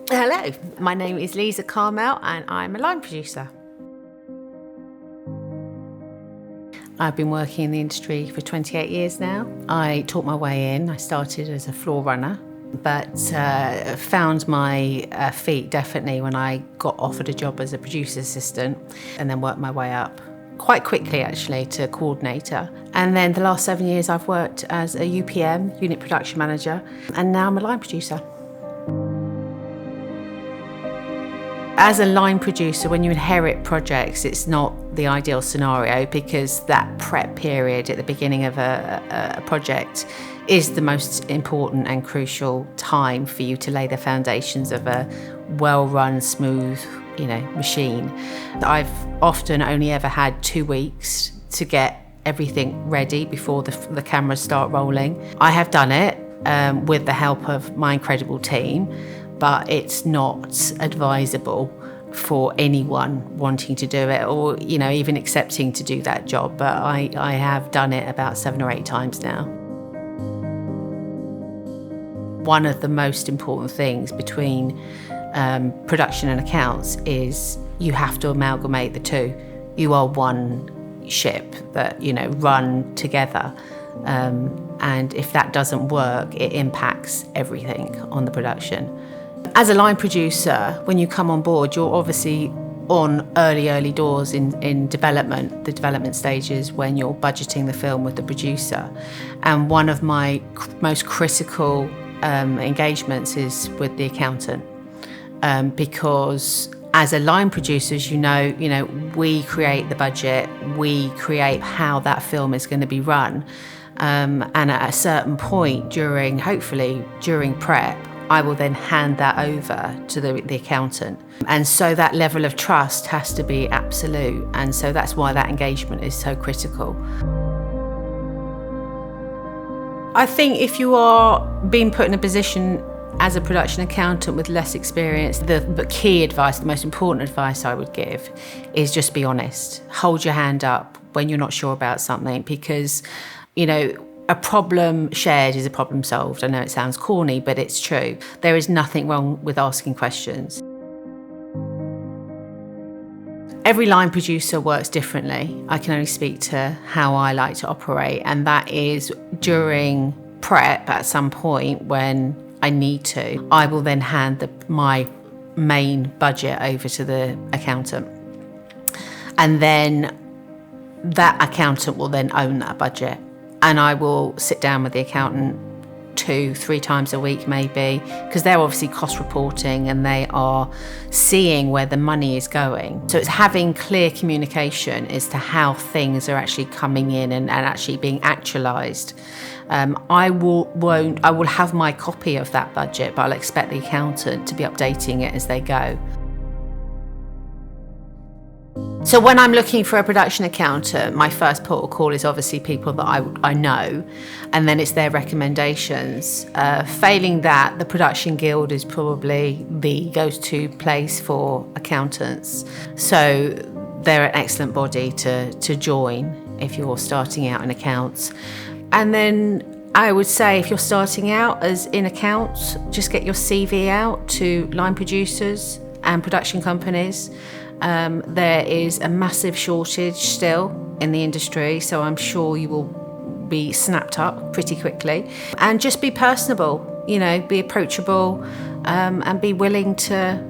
Hello, my name is Liza Carmel and I'm a line producer. I've been working in the industry for 28 years now. I taught my way in. I started as a floor runner, but found my feet definitely when I got offered a job as a producer's assistant, and then worked my way up quite quickly actually to coordinator. And then the last 7 years I've worked as a UPM, unit production manager, and now I'm a line producer. As a line producer, when you inherit projects, it's not the ideal scenario because that prep period at the beginning of a project is the most important and crucial time for you to lay the foundations of a well-run, smooth, machine. I've often only ever had 2 weeks to get everything ready before the cameras start rolling. I have done it with the help of my incredible team, but it's not advisable for anyone wanting to do it or even accepting to do that job. But I have done it about 7 or 8 times now. One of the most important things between production and accounts is you have to amalgamate the two. You are one ship that run together. And if that doesn't work, it impacts everything on the production. As a line producer, when you come on board, you're obviously on early doors in development, the development stages when you're budgeting the film with the producer. And one of my most critical engagements is with the accountant, because as a line producers, we create the budget, we create how that film is going to be run. And at a certain point hopefully during prep, I will then hand that over to the accountant. And so that level of trust has to be absolute. And so that's why that engagement is so critical. I think if you are being put in a position as a production accountant with less experience, the key advice, the most important advice I would give is just be honest. Hold your hand up when you're not sure about something, because, a problem shared is a problem solved. I know it sounds corny, but it's true. There is nothing wrong with asking questions. Every line producer works differently. I can only speak to how I like to operate, and that is during prep at some point when I need to. I will then hand my main budget over to the accountant. And then that accountant will then own that budget. And I will sit down with the accountant 2-3 times a week maybe, because they're obviously cost reporting and they are seeing where the money is going. So it's having clear communication as to how things are actually coming in and actually being actualised. I will have my copy of that budget, but I'll expect the accountant to be updating it as they go. So when I'm looking for a production accountant, my first port of call is obviously people that I know, and then it's their recommendations. Failing that, the Production Guild is probably the go-to place for accountants. So they're an excellent body to join if you're starting out in accounts. And then I would say if you're starting out as in accounts, just get your CV out to line producers and production companies. There is a massive shortage still in the industry, so I'm sure you will be snapped up pretty quickly. And just be personable, be approachable, and be willing to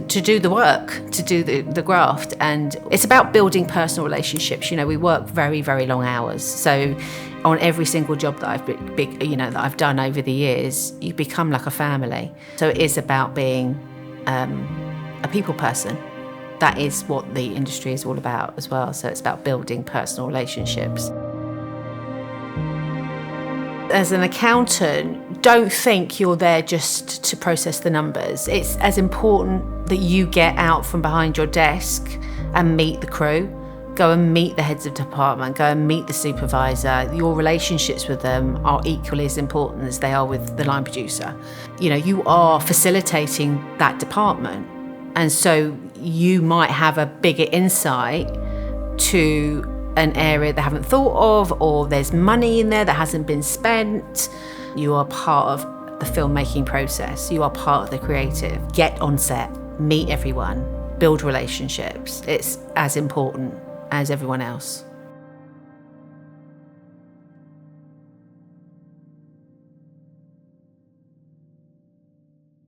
do the work, to do the graft. And it's about building personal relationships. We work very, very long hours. So on every single job that that I've done over the years, you become like a family. So it is about being a people person. That is what the industry is all about as well. So it's about building personal relationships. As an accountant, don't think you're there just to process the numbers. It's as important that you get out from behind your desk and meet the crew. Go and meet the heads of department, go and meet the supervisor. Your relationships with them are equally as important as they are with the line producer. You are facilitating that department. And so you might have a bigger insight to an area they haven't thought of, or there's money in there that hasn't been spent. You are part of the filmmaking process. You are part of the creative. Get on set, meet everyone, build relationships. It's as important as everyone else.